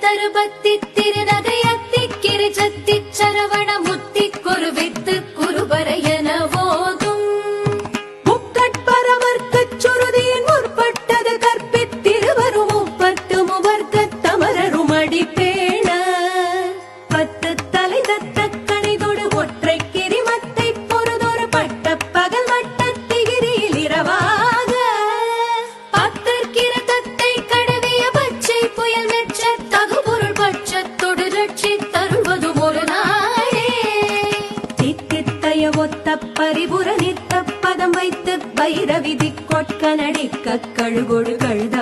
தருபத்தி திருநகையத்தி கிரிஜத்தி சரவண முத்தி குருவித்து குருபரையன போதும் முக்கட்பரவர்க்கச் சுருதியின் முற்பட்டது கற்பித்திருவரும் முப்பத்து முவர்க்கத் தமரரும் அடிப்பேண பத்து தலை தத்த கணிதொடு ஒற்றை கிரிமத்தை பொறுதொரு பட்ட பகல் வட்டத்திகிரியில் இரவாக பத்தற்கிரதத்தை கடவிய பச்சை புயல் மெச்ச தகுபொருள் பட்சத்தொடு ரட்சி தருள்வதும் ஒரு நாளே தித்தித்தய ஒத்த பரிபுர நித்த பதம் வைத்து பைரவிதி கொட்க நடிக்க கழுகொடு கழுத